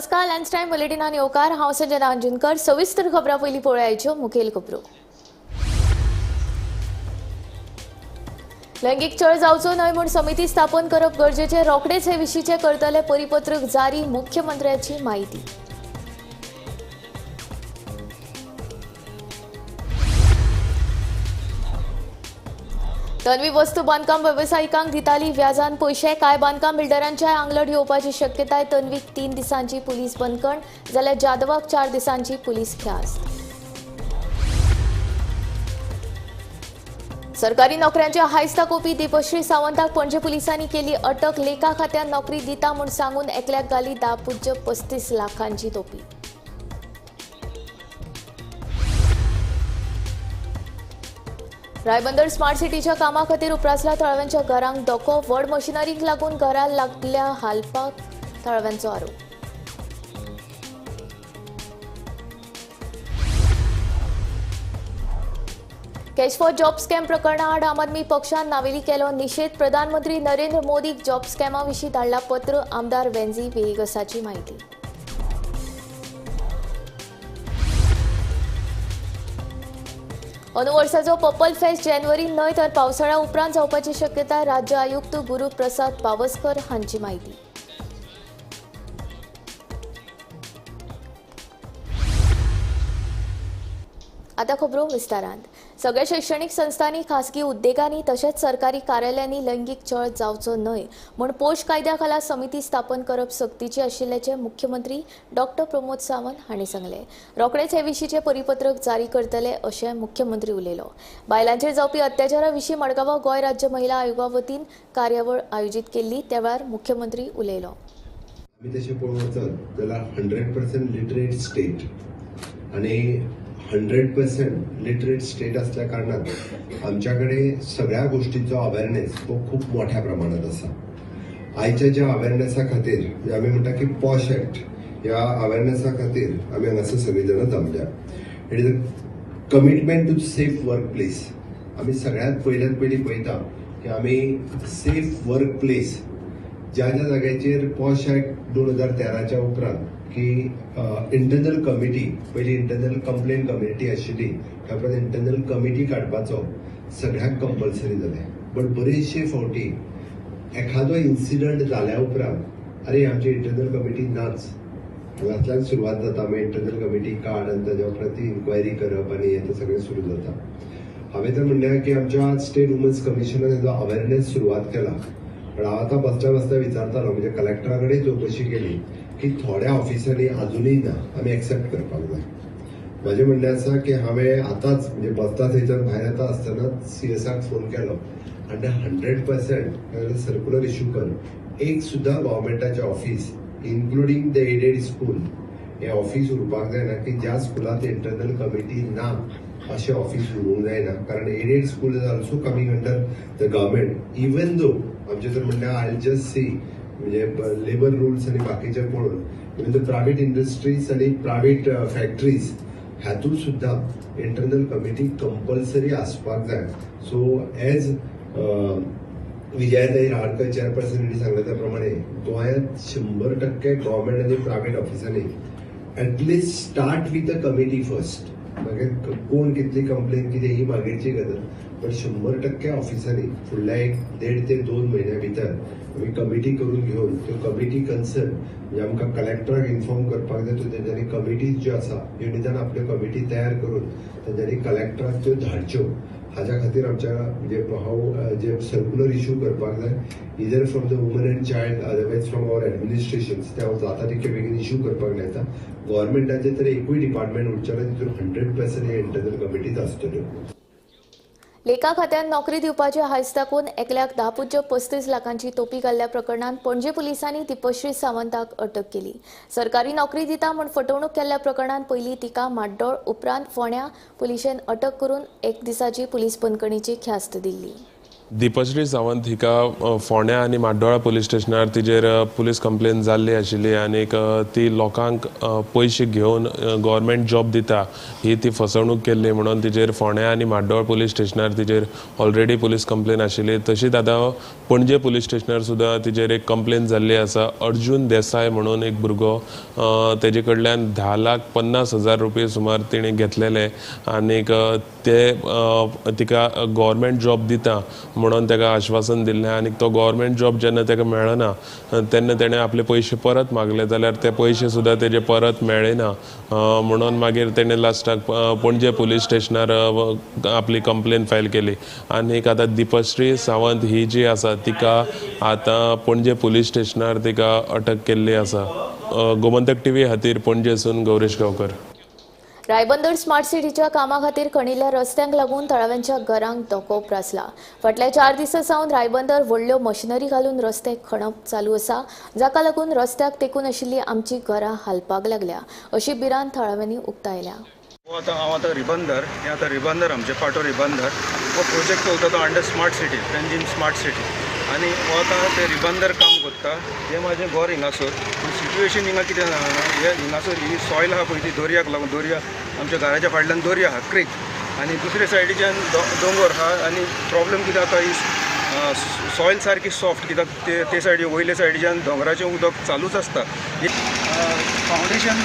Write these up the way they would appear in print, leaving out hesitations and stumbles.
नमस्कार, lunch time बुलेटिनान येवकार। हांव संजना अंजुनकर। सविस्तर खबरां पयलीं पळोवयाच्यो मुखेल खबरो। लैंगिक छळ जावचो न्हय म्हूण समिती स्थापन करप गरजेचें। रोखडेच हे विशींचें करतले परिपत्रक जारी, मुख्यमंत्र्याची माहिती। तन्वी वस्तू बांदकाम वेवसायिकांक दिताली व्याजान पयशे। कांय बांदकाम बिल्डरांच्या आंगलट येवपाची शक्यताय। तन्वीक 3 दिसांची पुलीस बंदखण, जाल्यार जाधवाक 4 दिसांची पुलीस ख्यास्त। सरकारी नोकऱ्यांच्या हायस दाखोवपी दिपश्री सावंताक पणजे पुलिसांनी केली अटक। लेखा खात्यात नोकरी दिता म्हूण सांगून एकल्याक घाली 10.35 लाखांची तोपी। रायबंदर स्मार्ट सिटीच्या कामा खातीर उप्रासला थळाव्यांच्या घरांक धोको। व्हड मशिनरींक लागून घरां लागल्या हालपाक थळाव्यांचो आरोप। कॅश फॉर जॉब स्कॅम प्रकरणा आड आम आदमी पक्षान नावेली केलो निषेध। प्रधानमंत्री नरेंद्र मोदीक जॉब स्कॅमा विशीं धाडला पत्र। आमदार वेंझी वेगसाची माहिती। अंदू वर्साचो पर्पल फेस्ट जानेवारी न्हय तर पावसाळ्या उपरांत जावपाची शक्यताय। राज्य आयुक्त गुरू प्रसाद पावसकर हांची माहिती। आता खबरो विस्तारांत। सगळ्या शैक्षणिक संस्थांनी, खासगी उद्देगांनी तशेंच सरकारी कार्यालयांनी लैंगिक छळ जावचो न्हय म्हूण पोश कायद्या खाला समिती स्थापन करप सक्तीचे आशिल्ल्याचें मुख्यमंत्री डॉक्टर प्रमोद सावंत हांणी सांगलें। रोखडेच हे विशींचें परिपत्रक जारी करतले अशें मुख्यमंत्री उलयलो। बायलांचेर जावपी अत्याचारा विशीं मडगांवां गोंय राज्य महिला आयोगा वतीन कार्यावळ आयोजीत केल्ली, त्या वेळार मुख्यमंत्री उलयलो। आम्ही तशें पळोवंक वचत जाल्यार 100% लिटरेट स्टेट आणि 100% लिटरेट स्टेट असल्या कारणान आमच्याकडे सगळ्या गोष्टींचो अवेअरनेस तो खूप मोठ्या प्रमाणात आसा। आयच्या ज्या अवेअरनेसा खातीर आमी म्हणटा की पॉश एक्ट, ह्या अवेअरनेसा खातीर आमी हांगासर सगळीं जाणां जमल्या। It is a commitment to safe work place. आमी सगळ्यात पयली पळयता की आमी सेफ वर्क प्लेस ज्या ज्या जाग्याचेर पॉश एक्ट 2013च्या उपरांत की इंटरनल कमिटी, पयली इंटरनल कंप्लेंट कमिटी आशिल्ली, त्या उपरांत इंटरनल कमिटी काडपाचो सगळ्याक कंपल्सरी जालें। बट बरेचशे फावटी एखादो इन्सिडंट जाल्या उपरांत अरे आमची इंटरनल कमिटी नाच, हांगातल्यान सुरवात जाता। मागीर इंटरनल कमिटी काड आनी ताच्या उपरांत ती इन्क्वायरी करप आनी हें सगळें सुरू जाता। हांवें तर म्हणलें की आमच्या स्टेट वुमन्स कमिशनान हेजो अवेअरनेस सुरवात केला। पण हांव आतां बसता विचारतालो, म्हणजे कलेक्टरा कडेन चवकशी केली की थोड्या ऑफिसांनी अजूनय ना, आमी एक्सेप्ट करपाक जाय। म्हजें म्हणणें आसा की हांवें आतांच म्हणजे बसता थंयच्यान भायर येता आसतना CSराक फोन केलो आनी 100% सर्क्युलर इश्यू कर। एक सुद्दां गव्हर्मेंटाचें office including the aided school हें ऑफिस उरपाक जायना की ज्या स्कुलांत इंटरनल कमिटी ना अशें ऑफिस उरूंक जायना। कारण aided school is also coming under the government. Even though आमचें तर म्हणणें आय जस्ट सी म्हणजे लेबर रुल्स आणि बाकीचे पळोवन इवन द प्रायव्हेट इंडस्ट्रीज आणि प्रायव्हेट फॅक्टरीज हातूंत सुद्दां इंटरनल कमिटी कंपल्सरी आसपाक जाय। सो एज विजयाताई राळकर चेअरपर्सनांनी सांगले त्या प्रमाणे गोंयांत 100% गव्हर्मेंट आणि प्रायव्हेट ऑफिसांनी at least start with a committee first. मागीर कोण कितली कंप्लेन कितें ही मागीरची गजाल, पण 100% ऑफिसांनी फुडल्या 1.5 ते 2 म्हयन्या भितर आमी कमिटी करून घेवन त्यो कमिटी कन्सर्न म्हणजे आमकां कलेक्टराक इन्फॉर्म करपाक जाय, तो तेंच्यांनी कमिटीज ज्यो आसा ह्यो निदान आपल्यो कमिटी तयार करून तेंच्यांनी कलेक्टराक त्यो धाडच्यो। हाच्या खातीर आमच्या म्हणजे हांव जे सर्क्युलर इश्यू करपाक जाय either from the woman and child otherwise from our administrations, ते हांव जाता तितके बेगीन इश्यू करपाक लायता। गव्हर्मेंटाचे तर एकूय डिपार्टमेंट उरचें ना, तितून 100% हे इंटरनल कमिटीज आसतल्यो। लेखा खात्यात नोकरी दिवपाचे हायस दाखोवन एकल्याक 10.35 लाखांची तोपी घाल्ल्या प्रकरणात पणजे पुलिसांनी दिपश्री सावंताक अटक केली। सरकारी नोकरी दिता म्हूण फटवणूक केल्ल्या प्रकरणात पयलीं तिका माड्डोळ उपरांत फोंड्या पुलिशेन अटक करून 1 दिसाची पुलीस बंदखणीची ख्यास्त दिल्ली। दीपश्री सावंत हिका फोंड्या आनी म्हाड्डोळा पुलीस स्टेशनार तिजेर पुलीस कंप्लेन जाल्ली आशिल्ली आनीक ती लोकांक पयशे घेवन गव्हर्मेंट जॉब दिता ही ती फसवणूक केल्ली म्हणून तिजेर फोंड्या आनी म्हाड्डोळ पुलीस स्टेशनार तिजेर ऑलरेडी पुलीस कंप्लेन आशिल्ली. तशीच आतां पणजे पुलीस स्टेशनार सुद्दां तिजेर एक कंप्लेन जाल्ली आसा. अर्जून देसाय म्हणून एक भुरगो तेजे कडल्यान 10,50,000 रुपये सुमार तिणें घेतलेले आनीक ते तिका गव्हर्मेंट जॉब दिता म्हणून ताका आश्वासन दिल्लें आनी तो गव्हर्मेंट जॉब जेन्ना ताका मेळना तेन्ना तेणें आपले पयशे परत मागले जाल्यार ते पयशे सुद्दां तेजे परत मेळ्ळेना म्हणून मागीर तेणें लास्टाक पणजे पुलीस स्टेशनार आपली कंप्लेन फायल केली. आनीक आतां दीपश्री सावंत ही जी आसा तिका आतां पणजे पुलीस स्टेशनार तिका अटक केल्ली आसा. गोमंतक टीव्ही खातीर पणजेसून गौरेश गांवकर. रायबंदर स्मार्ट सिटीच्या कामा खातीर खणिल्ल्या रस्त्यांक लागून तळाव्यांच्या घरांक धोको प्रासला. फाटल्या 4 दिसां सावन रायबंदर व्हडल्यो मशिनरी घालून रस्ते खणप चालू आसा, जाका लागून रस्त्याक तेकून आशिल्ली आमची घरां हालपाक लागल्या अशी भिरांत थळाव्यांनी उक्तायल्या. हांव आतां रिबंदर हें आतां रिबंदर आमचें पाटो रिबंदर हो प्रोजेक्ट चलता तो under smart city Panjim smart city आनी हो आतां ते रिबंदर काम करता. हें म्हाजें घर हिंगासर. सिट्युएशन हिंगा कितें हे हिंगासर ही सॉयल आहा पळय ती दर्याक लागून दर्या आमच्या घराच्या फाटल्यान दर्या आहा क्रीक आनी दुसरे सायडीच्यान दोंगर आहा आनी प्रॉब्लेम कितें जाता ही सॉयल सारकी सॉफ्ट कित्याक ते सायडी वयले सायडीच्यान दोंगराचें उदक चालूच आसता. फावंडेशन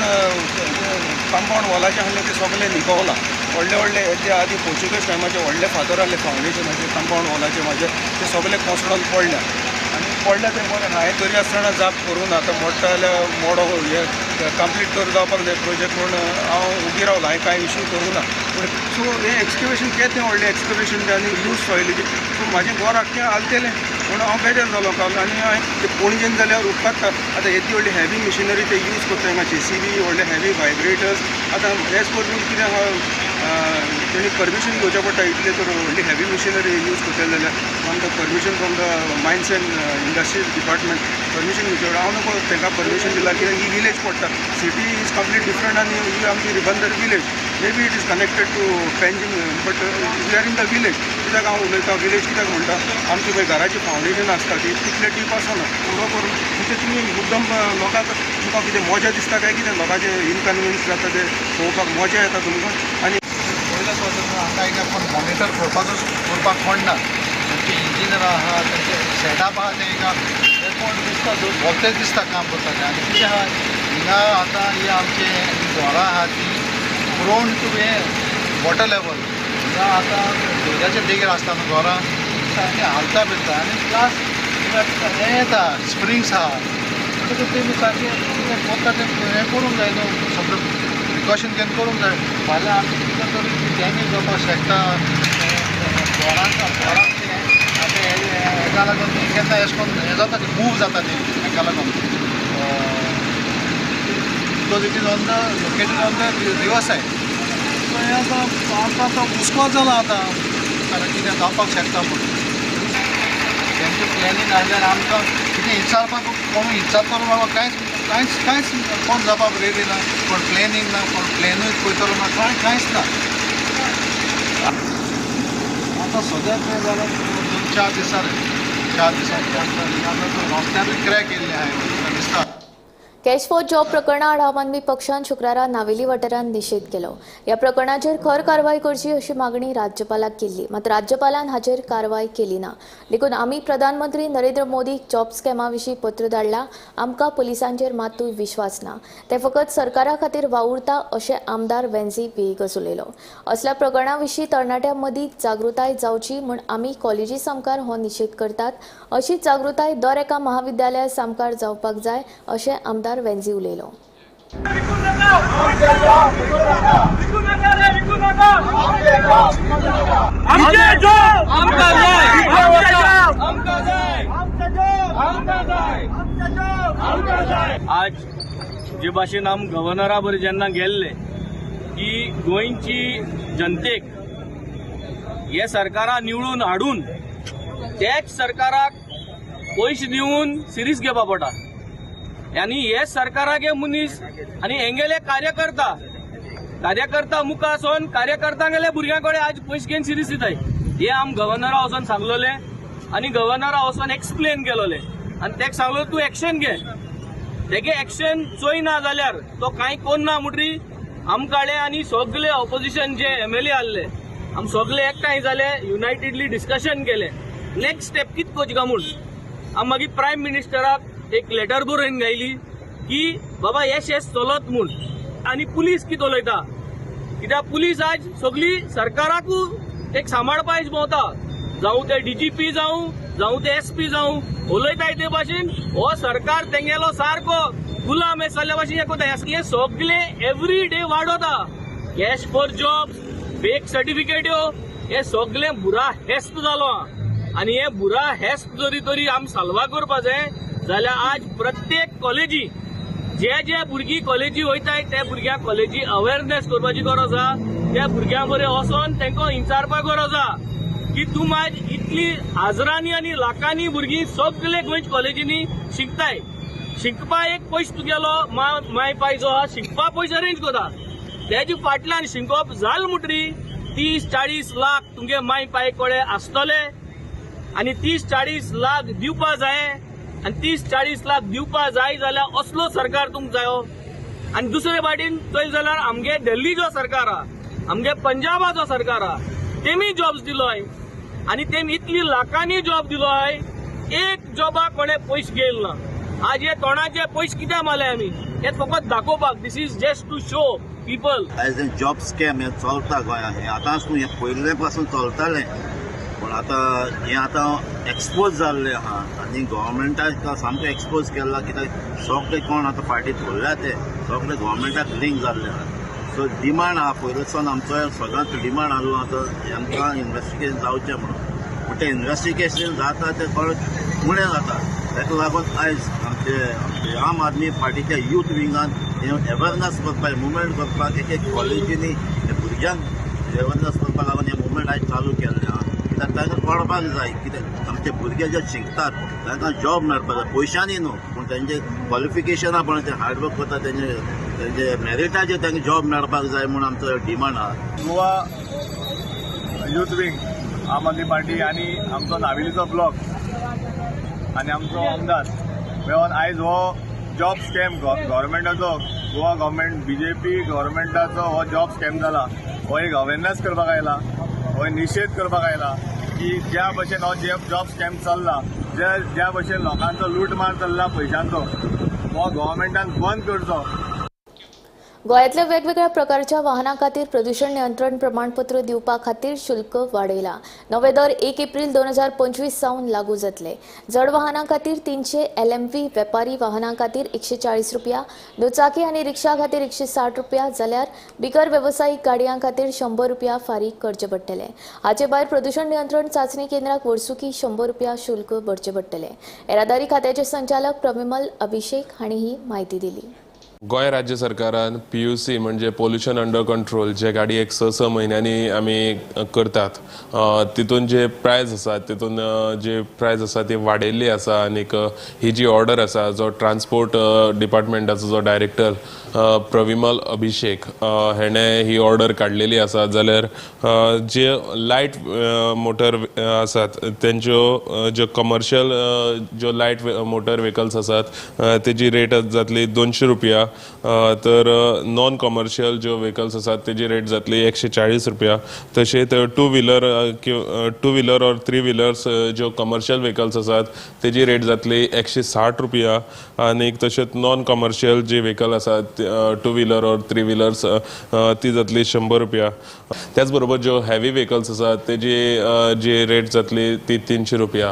कंपाउंड वॉलाचें आसलें तें सगळें निकोवलां. व्हडले ते आदी पोर्चुगीज टायमाचे व्हडले फातर आसले फावंडेशनाचे कंपाउंड वॉलाचे म्हाजे ते सगळे कोसळून पडल्या आनी पडल्या ते बरें हांवें तरी आसतना जाप करून आतां मोडटा जाल्यार मोडो हे कंप्लीट कर जावपाक जाय प्रोजेक्ट म्हणून हांव उगी रावला. हांवें कांय इश्यू करूं ना पूण सो हें एक्सकवेशन केलें व्हडलें एक्सकवेशन आनी यूज सॉयलीचें सो म्हाजें घर आख्खें हालतलें म्हणून हांव बेजार जालो काल आनी हांवें ते पणजेन जाल्यार उपकारता आतां येदी व्हडली हॅवी मिशिनरी ते यूज करता हिंगा JCB व्हडले हॅवी वायब्रेटर्स आतां एज पर रूल कितें तेणी परमिशन घेवचें पडटा इतले तर व्हडली हॅवी मिशिनरी यूज करतले जाल्यार from the permission from the mines and industries department permission घेवचें पडटा. हांव नको तांकां परमिशन दिला कित्याक ही विलेज पडटा. सिटी इज कंप्लीट डिफरंट आनी ही आमची Ribandar village may be it is connected to Panjim but we are in the village. कित्याक हांव उलयता विलेज कित्याक म्हणटा आमची पळय घराची फावंडेशन आसता ती तितले डीप आसना पुरो करून म्हणजे तुमी मुद्दम लोकांक तुमकां कितें मजा दिसता काय कितें लोकांचे इनकन्विन्स जाता ते पळोवपाक मजा येता तुमकां. आनी हाका कोण मॉनिटर करपाक कोण ना. तेंचे इंजिनियर आहा तेंचे सेटअप आहा ते हे कोण दिसता वॉल्टेज दिसता काम करताले आनी कितें आहा हिंगा आतां ही आमचे घरां आहा ती ग्रोवन टू हे वॉटर लेवल हिंगा आतां दर्याचे देगेर आसता न्हू घरां सारकें हालता बिलता आनी प्लस हें येता स्प्रिंग्स आहा म्हणटकूच तेमी सारकें कितें करता तें हें करूंक जाय न्हू सगळें प्रिकॉशन घेवन करूंक जाय. फाल्यां आमची कितें तरी डॅमेज जावपाक शकता घरांक आतां हेका लागून केन्ना अशें करून हें जाता न्ही मूव जाता न्ही हेका लागून because it is on the located on the river said. So हें आतां आमकां हुस्को जाला आतां कारण कितें जावपाक शकता म्हणून तेंचें प्लॅनींग आसल्यार आमकां कितें विचारपाक कोण विचारतलो बाबा कांयच कोण जबाब रेडी ना कोण प्लॅनींग ना कोण प्लॅनूय पळयतलो ना कांयच ना. आतां सद्याक तें जाल्यार 4 दिसां रस्त्यारूय क्रॅक येयल्ले आहाय दिसता. कॅश फॉर जॉब प्रकरणा आड आम आदमी पक्षान शुक्रारा नावेली वाठारांत निशेध केलो. ह्या प्रकरणाचेर खर कारवाय करची अशी मागणी राज्यपालाक केल्ली, मात राज्यपालान हाचेर कारवाय केली ना. देखून आमी प्रधानमंत्री नरेंद्र मोदीक जॉब स्कॅमा विशीं पत्र धाडलां. आमकां पुलिसांचेर मातूय विश्वास ना, ते फकत सरकारा खातीर वावुरता अशें आमदार वेंझी वेगस उलयलो. असल्या प्रकरणा विशीं तरणाट्यां मदीं जागृताय जावची म्हूण आमी कॉलेजी सामकार हो निशेध करतात. अशीच जागृताय दर एका महाविद्यालया सामकार जावपाक जाय अशें आमदार वेंझी उलयलो. आज जे भाशेन आम गव्हर्नरा बरें जेन्ना गेल्ले की गोंयची जनतेक हे सरकारा निवडून हाडून त्याच सरकाराक पयशे दिवन सिरीज घेवपा पडटा आनी हे सरकाराक हे मनीस आनी हेंगेले कार्यकर्ता मुखार आसून कार्यकर्ता गेले भुरग्यां कडेन आज पयशे घेवन सिरीज दिताय. हे आम गव्हर्नरा वचोन सांगलोले आनी गव्हर्नरा वचून एक्सप्लेन केलोले आनी ताका सांगलो तूं एक्शन घे. तेगे एक्शन चोय ना जाल्यार तो कांय कोन्ना म्हणटरी आमकाडे आनी सगळे ऑपोजिशन जे MLA आहले आम सगळे एकठांय जाले, युनायटेडली डिस्कशन केले नेक्स्ट स्टेप कित कोच काय म्हूण. आम मागीर प्रायम मिनिस्टराक एक लेटर बरोवन गायली की बाबा हे चलत म्हूण. आनी पुलीस कित उलयता कित्याक पुलीस आज सगळी सरकाराकू एक सांबाळपाक भोंवता, जावं ते DGP जावं ते SP जावं उलयताय ते भाशेन हो सरकार तेंगेलो सारको गुलाम हे सल्ल्या भाशेन हे सगळे एवरी डे वाडोता. Cash for job, fake certificate हे सगळे बुरा हेस्त जालो आनी हे बुरा हेस्त जरी तरी आम साल्वा करपा जाय जाल्यार आज प्रत्येक कॉलेजी जे भुरगीं कॉलेजी वयताय त्या भुरग्यांक कॉलेजी अवेअरनेस करपाची गरज आसा. त्या भुरग्यां बरें वचोन तांकां विचारपाक गरज आसा की तूं आज इतली हजारांनी आनी लाखांनी भुरगीं सगळे गोंयच्या कॉलेजींनी शिकताय. शिकपा एक पयस तुगेलो माय पाय जो आहा शिकपा पयस अरेंज करता, तेजे फाटल्यान शिकप जाल म्हणटरी 30-40 लाख तुमगे माय पाय कडेन आसतले आनी 30-40 लाख दिवपा जाय आनी 30-40 लाख दिवपा जाय जाल्यार असलो सरकार तुमकां जायो. आनी दुसरे वाटेन चोय जाल्यार आमगे दिल्ली जो सरकार आहा, आमगे पंजाबा जो सरकार आहा तेमी जॉब्स दिलोय आनी तेमी इतली लाखांनी जॉब दिलोय, एक जॉबा कोणे पयशे घेयल ना. आज हे तोंडाचे पयशे कित्याक मारले आमी हे फकत दाखोवपाक. This is just to show people. As a job scam हे चलता गोंयांत. हे आतांच न्हू, हे पयले पासून चलतालें पूण आतां एक्सपोज जाल्ले आहा आनी गव्हर्मेंटाक सामको एक्सपोज केला कित्याक सगळे कोण आतां फाटीं धरल्या ते सगळे गव्हर्मेंटाक लिंक जाल्ले आहा. सो डिमांड आहा पयलींच्यान आमचो सगळ्यांत डिमांड आहलो आतां हांकां इन्व्हेस्टिगेशन जावचें म्हणून. पूण तें इन्व्हेस्टिगेशन जाता तें उणें जाता. ताका लागून आयज आमचे आम आदमी पार्टीच्या यूथ विंगान अवेरनेस करपाक मुवमेंट करपाक एक कॉलेजींनी भुरग्यांक अवेरनेस करपाक लागून हे मुवमेंट आयज चालू केल्लें आहा. कित्याक तांकां कळपाक जाय कित्याक आमचे भुरगे जे शिकतात तांकां जॉब मेळपाक जाय, पयशांनी न्हू पूण तेंचे क्वॉलिफिकेशना पण ते हार्डवर्क करता तेंचे मेरिटाचेर तांकां जॉब मेळपाक जाय म्हूण आमचो डिमांड आहा. गोवा यूथ विंग, आम आदमी पार्टी आनी आमचो नावेलीचो ब्लॉक आनी आमचो आमदार मेळोन आयज हो जॉब स्कॅम गव्हर्मेंटाचो गोवा गव्हर्मेंट BJP गव्हर्मेंटाचो हो जॉब स्कॅम जाला हो एक अवेरनेस करपाक आयला, हो निशेध करपाक आयला की ज्या भशेन हो जॉब स्कॅम चल्ला, ज्या भशेन लोकांचो लूटमार चल्ला पयशांचो हो गव्हर्मेंटान बंद करचो. गोंयांतल्या वेगवेगळ्या प्रकारच्या वाहनां खातीर प्रदूषण नियंत्रण प्रमाणपत्र दिवपा खातीर शुल्क वाडयला. नवे दर 1 एप्रील 2025 सावन लागू जातले. जड वाहनां खातीर 300 LMV, वेपारी वाहनां खातीर 140 रुपया, दुचाकी आनी रिक्षा खातीर 160 रुपया जाल्यार बिगर वेवसायीक गाडयांं खातीर 100 रुपया फारीक करचे पडटले. हाचे भायर प्रदूषण नियंत्रण चांचणी केंद्राक वर्सुकी 100 रुपया शुल्क भरचे पडटले. येरादारी खात्याचे संचालक प्रविमल अभिषेक हांणी ही माहिती दिली. गोंय राज्य सरकारान PUC म्हणजे पोल्युशन अंडर कंट्रोल जे गाडयेक 6 म्हयन्यांनी आमी करतात तितून जे प्रायस आसा तितून जे प्रायस आसा ती वाडयल्ली आसा. आनीक ही जी ऑर्डर आसा जो ट्रान्सपोर्ट डिपार्टमेंटाचो जो डायरेक्टर प्रविमल अभिषेक हेणे ही ऑर्डर काडलेली आसा. जाल्यार जे लायट मोटर आसात तेंच्यो ज्यो कमर्शियल ज्यो लायट मोटर व्हेकल्स आसात तेजी रेट जातली 200 रुपया. तर नॉन कमर्शियल ज्यो व्हेकल्स आसात तेजी रेट जातली 140 रुपया. तशेंच टू व्हिलर और 3 व्हिलर्स ज्यो कमर्शियल व्हेकल्स आसात तेजी रेट जातली 160 रुपया. आनीक तशेंच नॉन कमर्शियल जी व्हेकल आसात 2 व्हिलर और 3 व्हिलर्स ती जातली 100 रुपया. त्याच बरोबर ज्यो हेवी व्हेकल्स आसात तेजी जी रेट जातली ती 300 रुपया.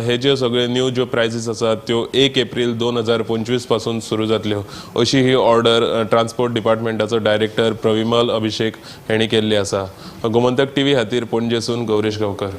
हे ज्यो सगळे न्यू ज्यो प्रायसीस आसात त्यो 1 एप्रील 2025 पासून सुरू जातल्यो अशी ही ऑर्डर ट्रान्सपोर्ट डिपार्टमेंटाचो डायरेक्टर प्रविमल अभिषेक हांणी केल्ली आसा. गोमंतक TV खातीर पणजेसून गौरेश गांवकर.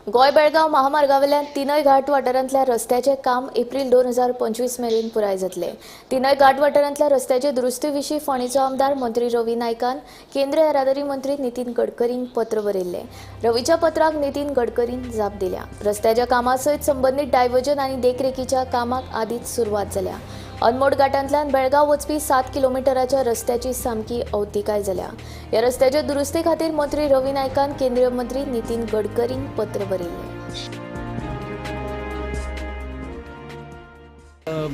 गोंय बेळगांव महामार्गावेल्यान तिनय घाट वाठारांतल्या रस्त्याचे काम एप्रील 2025 मेरेन पुराय जातले. तिनय घाट वाठारांतल्या रस्त्याचे दुरुस्ती विशीं फोंडेचो आमदार मंत्री रवी नायकान केंद्रीय येरादारी मंत्री नितीन गडकरींक पत्र बरयल्ले. रवीच्या पत्राक नितीन गडकरीन जाप दिल्या. रस्त्याच्या कामा सयत संबंदीत डायव्हर्जन आनी देखरेखीच्या कामाक आदींच सुरवात जाल्या. अनमोड घाटांतल्यान बेळगांव वचपी 7 किलोमिटराच्या रस्त्याची सामकी अवतिकाय जाल्या. ह्या रस्त्याच्या दुरुस्ती खातीर मंत्री रवी नायकान केंद्रीय मंत्री नितीन गडकरींक पत्र बरयल्लें.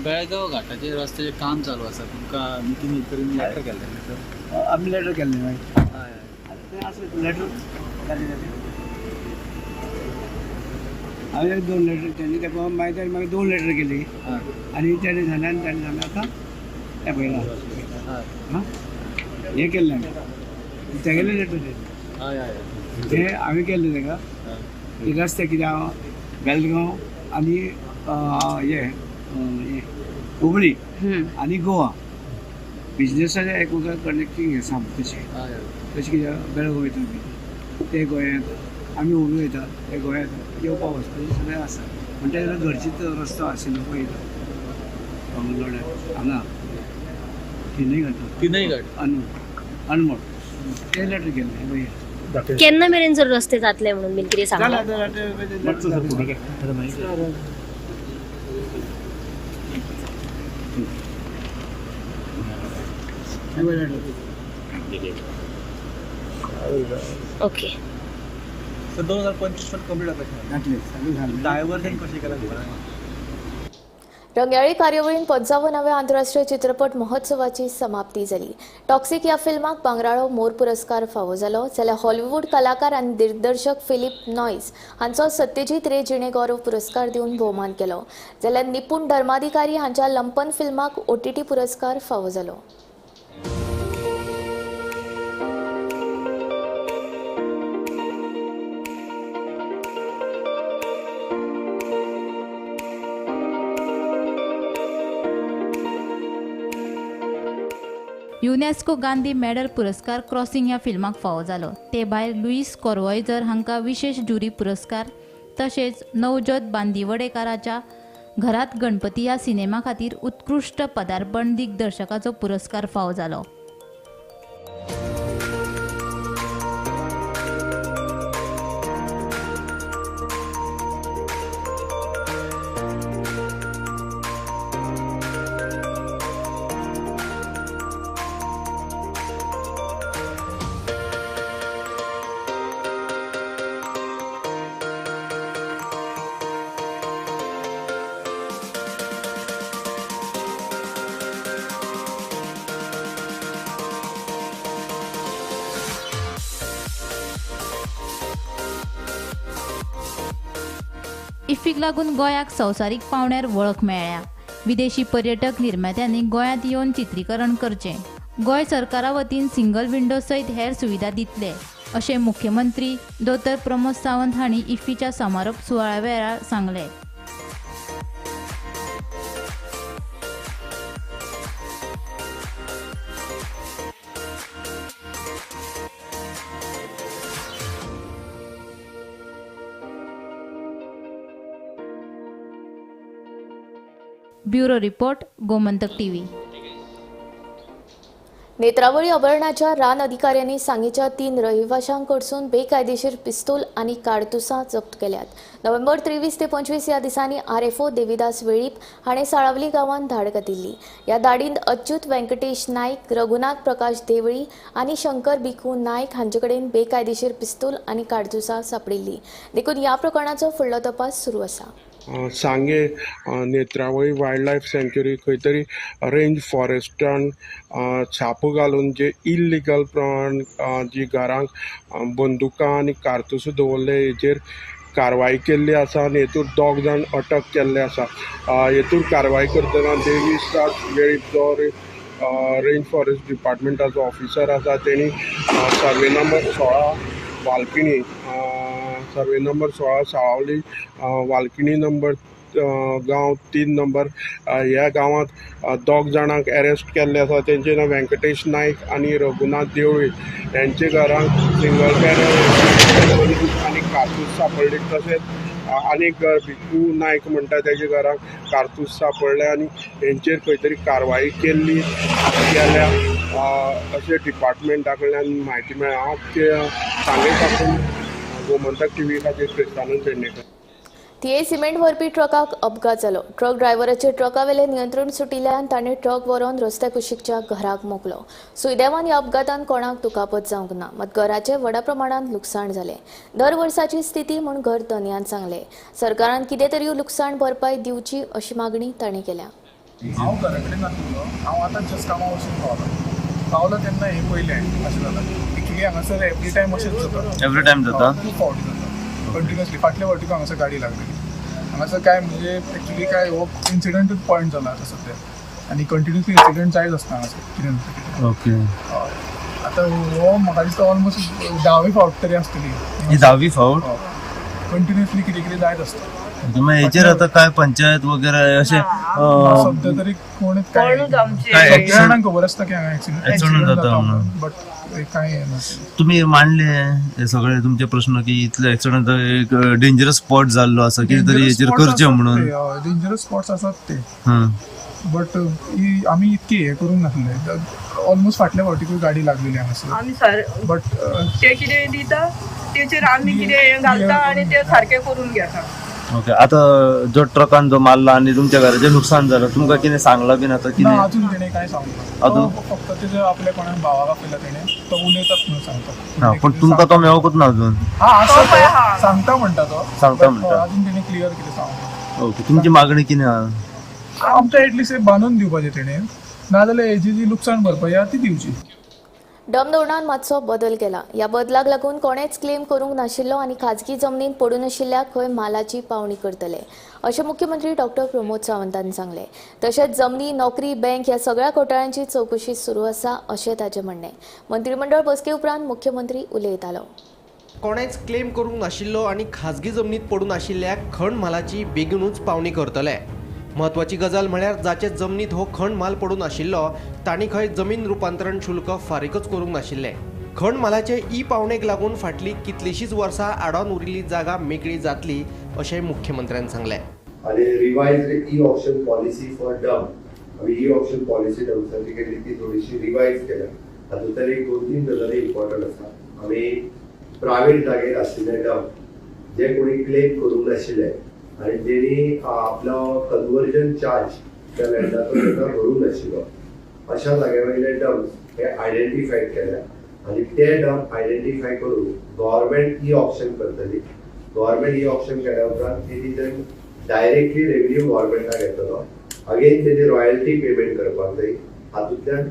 बेळगाव घाटाचे रस्त्याचे काम चालू आसा तुमकां नितीन गडकरीन लेटर केल्लें आमी लेटर केल्लें मागीर लेटर हांवें 2 लेटर केली तेका मागीर ताणें 2 लेटर केली आनी ताणें झाल्यान आतां हें पळयलां हें केल्लें हांवें तेगेलें लेटर तें हांवें केल्लें तेका ते रस्ते कितें हांव बेलगांव आनी हुबळी आनी गोवा बिजनेसाचें एकमेकांक कनेक्टींग हें सामकें तशें कितें बेळगांव वयता आमी ते गोंयांत आमी हुबळी वयता ते गोंयांत येवपाक वचपाचें सगळें आसा म्हणटा घरचीच रस्तो आशिल्लो पळयता हांगा तिनय घाट अनमोड ते लेटर केल्लें पळय केन्ना मेरेन जर रस्ते जातले म्हणून बीन कितें सांगलां ओके 2025 कंप्लीट जातलें डायव्हर्जन कशें केलां रंगयाळी कार्यावळीन 55व्या आंतरराष्ट्रीय चित्रपट महोत्सवाची समाप्ती जाली. टॉक्सिक ह्या फिल्माक बांगराळो मोर पुरस्कार फावो जालो जाल्यार हॉलिवूड कलाकार आनी दिग्दर्शक फिलिप नॉयस हांचो सत्यजीत रे जिणे गौरव पुरस्कार दिवन भोवमान केलो जाल्यार निपुण धर्माधिकारी हांच्या लंपन फिल्माक OTT पुरस्कार फावो जालो. युनेस्को गांधी मेडल पुरस्कार क्रॉसिंग ह्या फिल्माक फावो जालो. ते भायर लुईस कॉर्वॉयझर हांकां विशेष ज्युरी पुरस्कार तशेंच नवजोत बांदिवडेकाराच्या घरात गणपती ह्या सिनेमा खातीर उत्कृश्ट पदार्पण दिग्दर्शकाचो पुरस्कार फावो जालो. इफ्फीक लागून गोंयाक संवसारीक पावण्यार वळख मेळ्ळ्या. विदेशी पर्यटक निर्मात्यांनी गोंयांत येवन चित्रीकरण करचें. गोंय सरकारा वतीन सिंगल विंडो सयत हेर सुविधा दितले अशें मुख्यमंत्री दोतोर प्रमोद सावंत हांणी इफ्फीच्या समारोप सुवाळ्या वेळार सांगलें. Bureau report Gomantak TV. Netravali अभयारण्याच्या रान अधिकाऱ्यांनी सांगेच्या 3 रहिवाशांकडसून बेकायदेशीर पिस्तूल आणि कारतुसां जप्त केल्यात. नोव्हेंबर 23 ते 25 ह्या दिसांनी RFO देविदास वेळीप हाणें साळावली गांवांत धाड घातिल्ली. ह्या धाडींत अच्युत व्यंकटेश नायक, रघुनाथ प्रकाश देवळी आणि शंकर भिकू नायक हांचे कडेन बेकायदेशीर पिस्तूल आणि कारतुसां सापडिल्ली. देखून ह्या प्रकरणाचो फुडलो तपास सुरू आसा. सांगे नेत्रावळी वायल्ड लायफ सँच्युरी खंय तरी रेंज फॉरेस्टान छापो घालून जे इल्लिगल जी घरांक बंदुकां आनी कारतूस दवरले हेचेर कारवाय केल्ली आसा आनी हेतूर 2 जाण अटक केल्ले आसा. हेतूर कारवाय करतना देवीस वेळीप जो रेंज फॉरेस्ट डिपार्टमेंटाचो ऑफिसर आसा तेणी सर्वे नंबर 16 वालपिणी सर्वे नंबर 16 साळावली वालकिणी नंबर गांव 3 नंबर ह्या गांवांत 2 जाणांक अरेस्ट केल्ले आसा. तेंचें नांव व्यंकटेश नायक आनी रघुनाथ देवळी. यांचे घरांत सिंगल बॅरल आनी कारतूस सापडले. तशेंच आनीक भिकू नायक म्हणटा तेजे घरांत कारतूस सापडले आनी हेंचेर खंय तरी कारवाई केल्या अशें डिपार्टमेंटा कडल्यान म्हायती मेळ्ळ्या. हांव सांगे साकून गोमंतक टीव्ही खातीर क्रिस्तानंद पेडणेकर. थिये सिमेंट व्हरपी ट्रकाक अपघात जालो. ट्रक ड्रायव्हराचे ट्रकावेले नियंत्रण सुटिल्ल्यान ताणें ट्रक व्हरून रस्त्या कुशीकच्या घराक मोकलो. सुदैवान ह्या अपघातान कोणाक दुखापत जावंक ना, मात घराचे व्हडा प्रमाणात लुकसाण जालें. दर वर्साची स्थिती म्हूण घर तनयान सांगलें. सरकारान कितें तरी लुकसाण भरपाय दिवची अशी मागणी ताणें केल्या. हांव घरा कडेन नासलो, हांव आतां जस्ट कामां वचून पावलो तेन्ना हें पयलें अशें जालां. एक्चुली हांगासर एवरी टायम अशेंच जाता. एवरी टायम जाता. खूब फावटी जाता कंटिन्युअसली. फाटल्या फावटीक हांगासर गाडी लागलेली. हांगासर काय म्हणजे एक्चुली काय हो इन्सिडंटूच पॉयंट जाला आतां सद्या, आनी कंटिन्युअसली इन्सिडंट जायत आसता हांगासर कितें ना कितें. ओके. आतां हो म्हाका दिसता ऑलमोस्ट 10वी फावट तरी आसतली. ही 10वी फावट. कंटिन्युअसली कितें कितें जायत आसता. मागीर हेचेर आतां काय पंचायत वगैरे अशें सध्या तरी कोणीच काय जाणांक खबर आसता की हांगा एक्सिडेंट जाता म्हणून, बट काय ना. तुम्ही मांडले हे सगळे तुमचे प्रश्न की इतले एक्सिडंट एक डेंजरस स्पॉट जाल्लो आसा, कितें तरी हेचेर करचें म्हणून. डेंजरस स्पॉट्स आसात ते, बट आमी इतके हे करूंक नासले. ऑलमोस्ट फाटल्या फावटीकूय गाडी लागलेली हांगासर, बट ते कितें दिता तेचेर आमी कितें घालता आनी ते सारकें करून घेता. ओके. आतां जो ट्रकान जो मारला आनी तुमच्या घराचें नुकसान जालां, तुमकां कितें सांगलां बीन आतां ना, कितें? अजून तेणें काय सांगला. अजून फक्त तेजे आपल्या कोणाक भावाक आपयला तेणें, तो उलयतात म्हणून सांगता. पण तुमकां तो मेळोकूच ना अजून. सांगता म्हणटा तो, सांगता म्हणटा. अजून तेणें क्लियर कितें सांगता. ओके. तुमची मागणी कितें आहा? आमकां एटलिस्ट हे बांदून दिवपाचें तेणें, नाजाल्यार हेजी जी लुकसाण भरपाई आहा ती दिवची. डम धोरणान मातसो बदल केला. ह्या बदलाक लागून कोणेच क्लेम करूंक नाशिल्लो आनी खाजगी जमनीन पडून आशिल्ल्याक खंय मालाची पावणी करतले अशें मुख्यमंत्री डॉक्टर प्रमोद सावंतान सांगलें. तशेंच जमनी, नोकरी, बँक ह्या सगळ्या घोटाळ्यांची चवकशी सुरू आसा अशें ताचें म्हणणें. मंत्रिमंडळ बसके उपरांत मुख्यमंत्री उलयतालो. कोणेच क्लेम करूंक नाशिल्लो आनी खाजगी जमनीत पडून आशिल्ल्याक खण मालाची बेगीनूच पावणी करतले. म्हत्वाची गजाल म्हळ्यार जाचे जमनीत हो खण माल पडून आशिल्लो तांणी खंय जमीन रुपांतरण शुल्क फारीकच करूंक नाशिल्लें. खण मालाचे ई पावणेक लागून फाटलीं कितलींशींच वर्सां आडोन उरिल्ली जागा मेकळी जातली अशें मुख्यमंत्र्यान सांगलें. आणि revised e auction policy for dump, आम्ही ई ऑप्शन पॉलिसी डम्पसाठी केली ती थोडीशी रिवाइज केल्या. हातूंत तर एक 2-3 गजाली इम्पॉर्टंट आसा. आम्ही प्रायव्हेट जागेर आशिल्ले डम्प जे कोणी क्लेम करूंक नाशिल्ले आणि तेणी आपलो कन्वर्जन चार्ज त्या लँडाचो तेन्ना भरूंक नाशिल्लो, अशा जाग्या वयले डम्प हे आयडेंटिफाय केल्या आणि ते डम्प आयडेंटिफाय करून गव्हर्नमेंट ई ऑप्शन करतली. गव्हर्नमेंट ई ऑप्शन केल्या उपरांत ते तितून डायरेक्टली रेव्हेन्यू गव्हर्नमेंटाक येतलो. अगेन तेजी रॉयल्टी पेमेंट करपाक जाय. हातूंतल्यान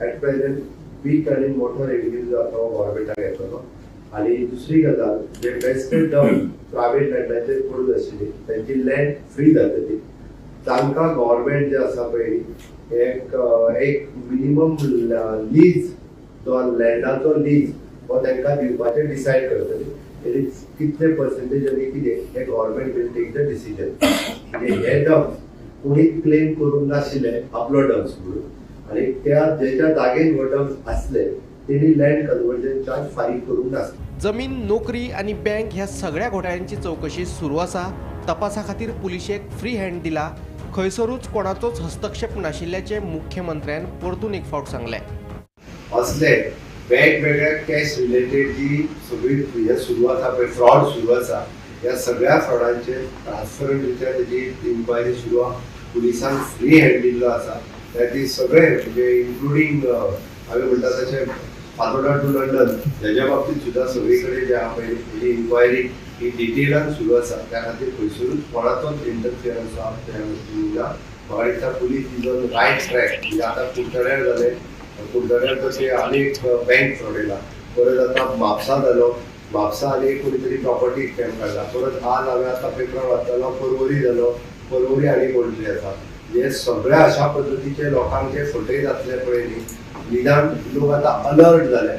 एट प्रेझेंट वीक आनी मोठो रेव्हेन्यू जो आसा तो गव्हर्नमेंटाक येतलो. आणि दुसरी गजाल, जे वेस्टेड डम्प प्रायव्हेट लँडाचेर पडून आशिल्ली त्यांची लँड फ्री जातली. तांकां गव्हर्नमेंट जे आसा पळय एक मिनिमम लीज, जो लँडाचो लीज हो तांकां दिवपाचें डिसायड करतली. कितले पर्सेंटेज आनी कितें हे government will take the decision. हे डम्प कोणी क्लेम करूंक नाशिल्ले आपलो डम्प्स म्हणून, आनी त्या जेच्या जागेन हो डम्प आसले तेणी लँड कन्वर्जन चार्ज फारीक करूंक नासले. जमीन, नोकरी आनी बँक ह्या सगळ्या घोटाळ्यांची चवकशी सुरू आसा. तपासा खातीर पुलिशेक फ्री हँड दिला. खंयसरूच कोणाचोच हस्तक्षेप नाशिल्ल्याचें मुख्यमंत्र्यान परतून एक फावट सांगलें. असले वेगवेगळ्या कॅश रिलेटेड जी सगळी सुरू आसा पळय, फ्रॉड सुरू आसा, ह्या सगळ्या फ्रॉडांचे ट्रान्सपरंटीच्या तेजी इन्क्वायरी सुरू आहा. पुलिसांक फ्री हँड दिल्लो आसा. ती सगळे म्हणजे इन्क्लुडींग हांवें म्हणटा तशें फातोडा टू लंडन हेज्या बाबतींत सुद्दां सगळे कडेन जे आहा पळय तेजी इन्क्वायरी ही डिटेलान सुरू आसा. त्या खातीर खंयसरूच कोणाचोच इंटरफियरन्स ना. म्हाका दिसता police is on right track. म्हणजे आतां कुडचड्यार जालें, कुडचड्यार तशें आनीक बँक फ्रॉड येयला, परत आतां म्हापसा जालो, म्हापसा आनी कोणी तरी प्रॉपर्टी स्कॅम काडला, परत आज हांवें आतां पेपर वाचतालो परवरी जालो, परवरी आनी कोणतरी आसा. हे सगळ्या अशा पद्दतीचे लोकांक जे फटय जातले पळय न्ही, निदान लोक आतां अलर्ट जाले.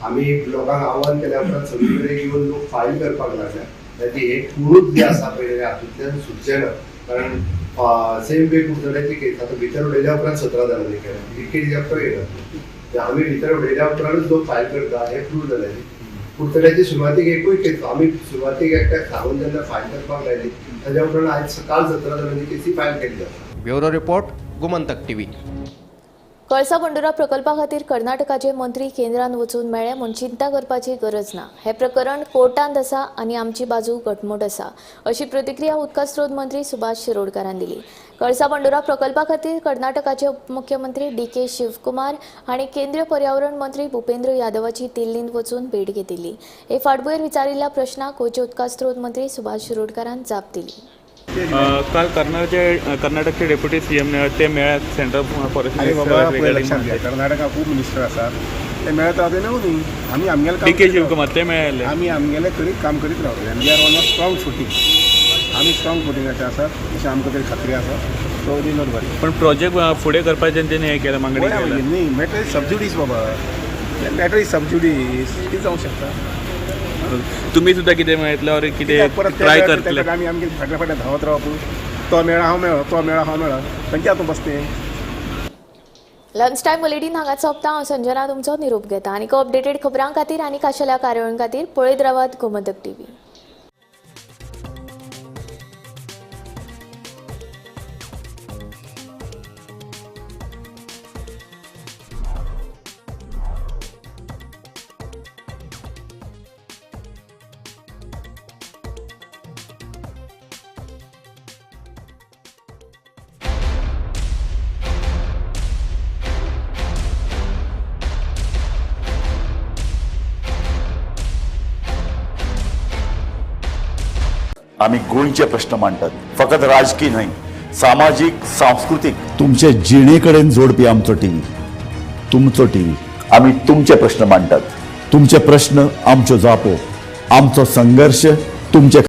आमी लोकांक आव्हान केल्या उपरांत सगळे कडेन येवन लोक फायल करपाक लागल्या. हे कुळूच जे आसा पळय हातूंतल्यान सुटचें ना. कारण सेम वे कुडचड्याची केस आतां भितर उडयल्या उपरांत 17 जाणांनी केल्या, लिकेज एकटो येना. आमी भितर उडयल्या उपरांतूच लोक फायल करता हें प्रूव जालें. कुडचड्याची सुरवातीक एकूय केस आमी सुरवातीक एकट्याक सांगून जेन्ना फायल करपाक लायली ताच्या उपरांत आयज सकाळ 17 जाणांनी केसी फायल केल्ली आसा. Bureau report, Gomantak TV. कळसा बंडोरा प्रकल्पा खातीर कर्नाटकाचे मंत्री केंद्रान वचून मेळ्ळे म्हूण चिंता करपाची गरज ना. हे प्रकरण कोर्टांत आसा आनी आमची बाजू घटमूट आसा अशी प्रतिक्रिया उदका स्रोत मंत्री सुभाष शिरोडकारान दिली. कळसा बंडोरा प्रकल्पा खातीर कर्नाटकाचे उपमुख्यमंत्री DK शिवकुमार हांणी केंद्रीय पर्यावरण मंत्री भुपेंद्र यादवाची दिल्लींत वचून भेट घेतिल्ली. हे फाटभुंयेर विचारिल्ल्या प्रश्नाक गोंयचे उदका स्रोत मंत्री सुभाष शिरोडकारान जाप दिली. काल कर्नाटकचे डेप्युटी सीएम ते मेळ्यात सेंट्रल फॉरेस्ट अरे बाबा पळय लक्षात घ्या कर्नाटका खूब मिनिस्टर आसात ते मेळत रावले न्हू न्ही आमी आमगेलें डी के शिवकुमार ते मेळ्ळे आमी आमगेलें करीत काम करीत रावले आनी we are on a strong footing आमी स्ट्रॉंग फुटींगाचे आसात अशें आमकां तरी खात्री आसा सो दी नॉट वरी पण प्रोजेक्ट फुडें करपाचें तेणी हें केलें मागणी केल्या न्ही मॅटर इज सबज्युडीज बाबा मॅटर इज सबज्युडीज ती जावंक शकता तुम्ही सुद्धा कितें मेळटले और कितें परत ट्राय करतले आमी आमगे फाटल्या फाटल्या धांवत रावप तो मेळा हांव मेळ्ळो तो मेळा हांव मेळ्ळो खंयच्या हातूंत बसतें लंच टायम बुलेटीन हांगा सोंपता. हांव संजना तुमचो निरोप घेता. आनीक अपडेटेड खबरां खातीर आनी खाशेल्या कार्यावळीं खातीर पळयत रावात गोमंतक टीव्ही. आम्ही गोंयचे प्रश्न मांडटात फकत राजकीय न्हय सामाजीक सांस्कृतीक तुमचे जिणेकडेन जोडपी आमचो टीव्ही तुमचो टीव्ही आम्ही तुमचे प्रश्न मांडटात तुमचे प्रश्न आमच्यो जापो आमचो संघर्श तुमचे